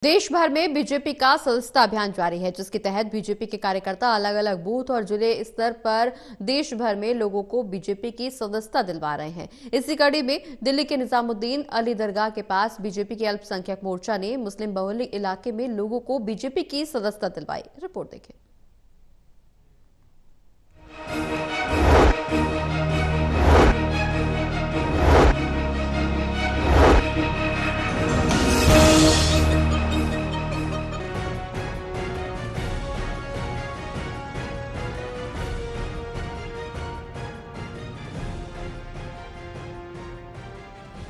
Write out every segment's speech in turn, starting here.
देश भर में बीजेपी का सदस्यता अभियान जारी है, जिसके तहत बीजेपी के कार्यकर्ता अलग अलग बूथ और जिले स्तर पर देश भर में लोगों को बीजेपी की सदस्यता दिलवा रहे हैं। इसी कड़ी में दिल्ली के निजामुद्दीन अली दरगाह के पास बीजेपी के अल्पसंख्यक मोर्चा ने मुस्लिम बहुल इलाके में लोगों को बीजेपी की सदस्यता दिलवाई। रिपोर्ट देखें।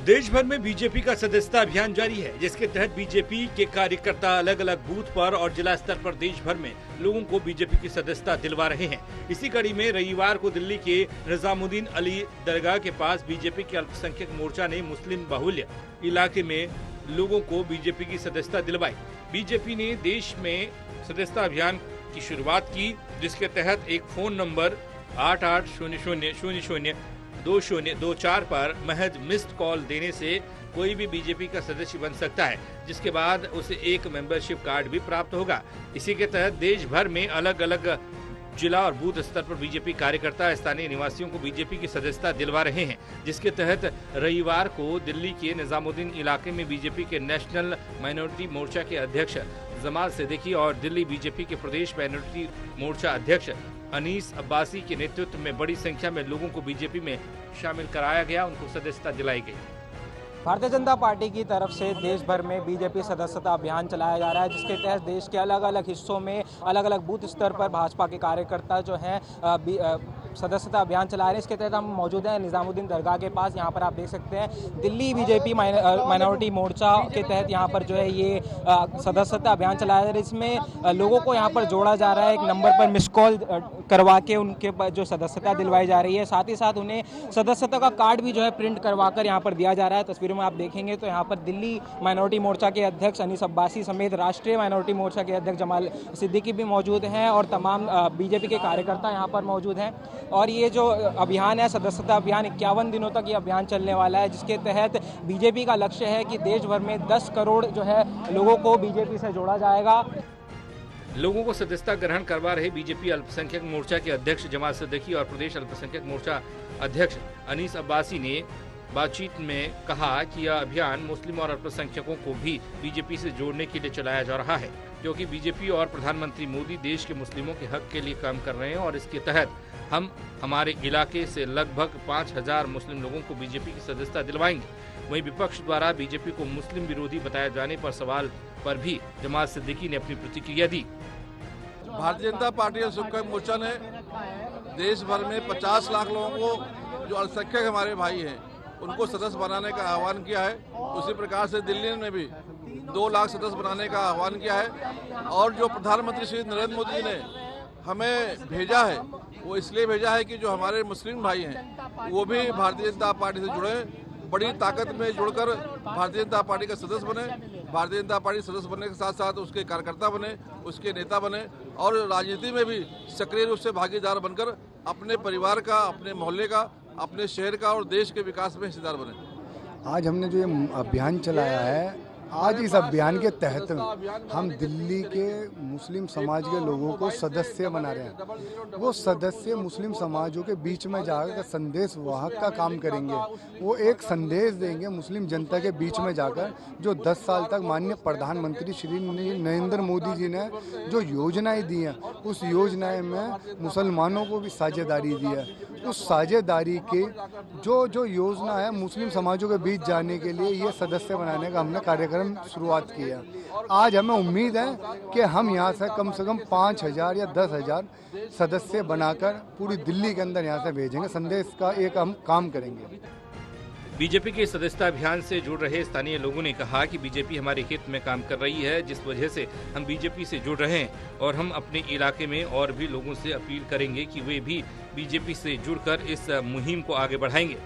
देश भर में बीजेपी का सदस्यता अभियान जारी है, जिसके तहत बीजेपी के कार्यकर्ता अलग अलग बूथ पर और जिला स्तर पर देश भर में लोगों को बीजेपी की सदस्यता दिलवा रहे हैं। इसी कड़ी में रविवार को दिल्ली के निजामुद्दीन अली दरगाह के पास बीजेपी के अल्पसंख्यक मोर्चा ने मुस्लिम बहुल्य इलाके में लोगों को बीजेपी की सदस्यता दिलवाई। बीजेपी ने देश में सदस्यता अभियान की शुरुआत की, जिसके तहत एक फोन नंबर 8800002024 पर महज मिस्ड कॉल देने से कोई भी बीजेपी का सदस्य बन सकता है, जिसके बाद उसे एक मेंबरशिप कार्ड भी प्राप्त होगा। इसी के तहत देश भर में अलग अलग जिला और बूथ स्तर पर बीजेपी कार्यकर्ता स्थानीय निवासियों को बीजेपी की सदस्यता दिलवा रहे हैं, जिसके तहत रविवार को दिल्ली के निजामुद्दीन इलाके में बीजेपी के नेशनल माइनॉरिटी मोर्चा के अध्यक्ष जमाल सिद्दीकी और दिल्ली बीजेपी के प्रदेश माइनॉरिटी मोर्चा अध्यक्ष अनीस अब्बासी के नेतृत्व में बड़ी संख्या में लोगों को बीजेपी में शामिल कराया गया, उनको सदस्यता दिलाई गई। भारतीय जनता पार्टी की तरफ से देश भर में बीजेपी सदस्यता अभियान चलाया जा रहा है, जिसके तहत देश के अलग अलग हिस्सों में अलग अलग बूथ स्तर पर भाजपा के कार्यकर्ता जो हैं सदस्यता अभियान चला रहे हैं। इसके तहत हम मौजूद हैं निजामुद्दीन दरगाह के पास। यहाँ पर आप देख सकते हैं दिल्ली बीजेपी माइनॉरिटी मोर्चा के तहत यहाँ पर जो है ये सदस्यता अभियान चलाया जा रहा है। इसमें लोगों को यहाँ पर जोड़ा जा रहा है, एक नंबर पर मिस कॉल करवा के उनके जो सदस्यता दिलवाई जा रही है। साथ ही साथ उन्हें सदस्यता का कार्ड भी जो है प्रिंट करवा कर यहाँ पर दिया जा रहा है। तस्वीरों में आप देखेंगे तो यहाँ पर दिल्ली माइनॉरिटी मोर्चा के अध्यक्ष अनीस अब्बासी समेत राष्ट्रीय माइनॉरिटी मोर्चा के अध्यक्ष जमाल सिद्दीकी भी मौजूद हैं और तमाम बीजेपी के कार्यकर्ता यहाँ पर मौजूद हैं। और ये जो अभियान है सदस्यता अभियान 51 दिनों तक ये अभियान चलने वाला है, जिसके तहत बीजेपी का लक्ष्य है कि देश भर में 10 करोड़ जो है लोगों को बीजेपी से जोड़ा जाएगा। लोगों को सदस्यता ग्रहण करवा रहे बीजेपी अल्पसंख्यक मोर्चा के अध्यक्ष जमाल सिद्दीकी और प्रदेश अल्पसंख्यक मोर्चा अध्यक्ष अनीस अब्बासी ने बातचीत में कहा कि यह अभियान मुस्लिम और अल्पसंख्यकों को भी बीजेपी से जोड़ने के लिए चलाया जा रहा है, क्योंकि बीजेपी और प्रधानमंत्री मोदी देश के मुस्लिमों के हक के लिए काम कर रहे हैं और इसके तहत हम हमारे इलाके से लगभग 5000 मुस्लिम लोगों को बीजेपी की सदस्यता दिलवाएंगे। वहीं विपक्ष द्वारा बीजेपी को मुस्लिम विरोधी बताया जाने पर सवाल पर भी जमाल सिद्दीकी ने अपनी प्रतिक्रिया दी। भारतीय जनता पार्टी अल्पसंख्यक मोर्चा ने देश भर में 50 लाख लोगों को जो अल्पसंख्यक हमारे भाई हैं उनको सदस्य बनाने का आह्वान किया है। उसी प्रकार से दिल्ली में भी 2 लाख सदस्य बनाने का आह्वान किया है। और जो प्रधानमंत्री श्री नरेंद्र मोदी जी ने हमें भेजा है वो इसलिए भेजा है कि जो हमारे मुस्लिम भाई हैं वो भी भारतीय जनता पार्टी से जुड़े, बड़ी ताकत में जुड़कर भारतीय जनता पार्टी का सदस्य बने। भारतीय जनता पार्टी सदस्य बनने के साथ साथ उसके कार्यकर्ता बने, उसके नेता बने और राजनीति में भी सक्रिय रूप से भागीदार बनकर अपने परिवार का, अपने मोहल्ले का, अपने शहर का और देश के विकास में हिस्सेदार बने। आज हमने जो ये अभियान चलाया है, आज इस अभियान के तहत हम दिल्ली के मुस्लिम समाज के लोगों को सदस्य बना रहे हैं। वो सदस्य मुस्लिम समाजों के बीच में जाकर संदेश वाहक का काम करेंगे। वो एक संदेश देंगे मुस्लिम जनता के बीच में जाकर, जो 10 साल तक माननीय प्रधानमंत्री श्री नरेंद्र मोदी जी ने जो योजनाएं दी हैं, उस योजनाएं में मुसलमानों को भी साझेदारी दी है। उस साझेदारी के जो योजना है मुस्लिम समाजों के बीच जाने के लिए ये सदस्य बनाने का हमने कार्यक्रम शुरुआत की है। आज हमें उम्मीद है कि हम यहाँ से कम 5000 या 10,000 सदस्य बनाकर पूरी दिल्ली के अंदर यहाँ से भेजेंगे। संदेश का एक हम काम करेंगे। बीजेपी के सदस्यता अभियान से जुड़ रहे स्थानीय लोगों ने कहा कि बीजेपी हमारे हित में काम कर रही है, जिस वजह से हम बीजेपी से जुड़ रहे हैं और हम अपने इलाके में और भी लोगों से अपील करेंगे कि वे भी बीजेपी से जुड़कर इस मुहिम को आगे बढ़ाएंगे।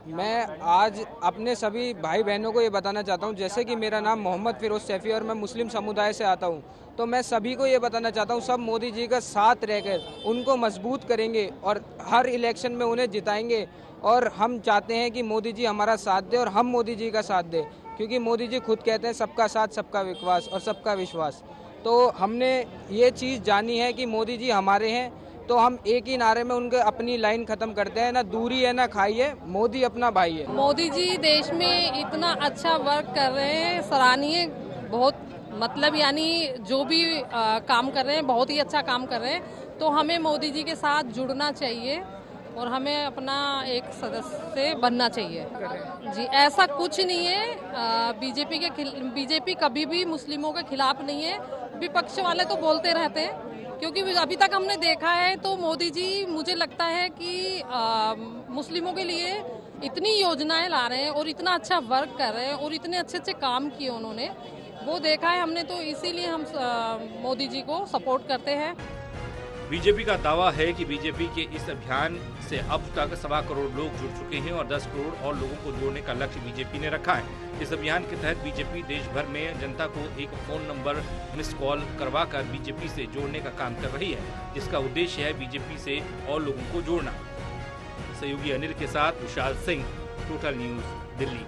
मैं आज अपने सभी भाई बहनों को ये बताना चाहता हूँ, जैसे कि मेरा नाम मोहम्मद फिरोज सैफी और मैं मुस्लिम समुदाय से आता हूँ, तो मैं सभी को ये बताना चाहता हूँ सब मोदी जी का साथ रहकर उनको मजबूत करेंगे और हर इलेक्शन में उन्हें जिताएंगे। और हम चाहते हैं कि मोदी जी हमारा साथ दें और हम मोदी जी का साथ दें, क्योंकि मोदी जी खुद कहते हैं सबका साथ, सबका विकास और सबका विश्वास। तो हमने ये चीज़ जानी है कि मोदी जी हमारे हैं, तो हम एक ही नारे में उनके अपनी लाइन खत्म करते हैं, ना दूरी है ना खाई है, मोदी अपना भाई है। मोदी जी देश में इतना अच्छा वर्क कर रहे हैं, सराहनीय, बहुत मतलब यानी जो भी काम कर रहे हैं बहुत ही अच्छा काम कर रहे हैं। तो हमें मोदी जी के साथ जुड़ना चाहिए और हमें अपना एक सदस्य बनना चाहिए। जी ऐसा कुछ नहीं है, बीजेपी कभी भी मुस्लिमों के खिलाफ नहीं है। विपक्ष वाले तो बोलते रहते हैं, क्योंकि अभी तक हमने देखा है तो मोदी जी मुझे लगता है कि मुस्लिमों के लिए इतनी योजनाएं ला रहे हैं और इतना अच्छा वर्क कर रहे हैं और इतने अच्छे अच्छे काम किए उन्होंने, वो देखा है हमने, तो इसीलिए हम मोदी जी को सपोर्ट करते हैं। बीजेपी का दावा है कि बीजेपी के इस अभियान से अब तक 1.25 करोड़ लोग जुड़ चुके हैं और 10 करोड़ और लोगों को जोड़ने का लक्ष्य बीजेपी ने रखा है। इस अभियान के तहत बीजेपी देश भर में जनता को एक फोन नंबर मिस कॉल करवाकर बीजेपी से जोड़ने का काम कर रही है, जिसका उद्देश्य है बीजेपी से और लोगों को जोड़ना। सहयोगी अनिल के साथ विशाल सिंह, टोटल न्यूज, दिल्ली।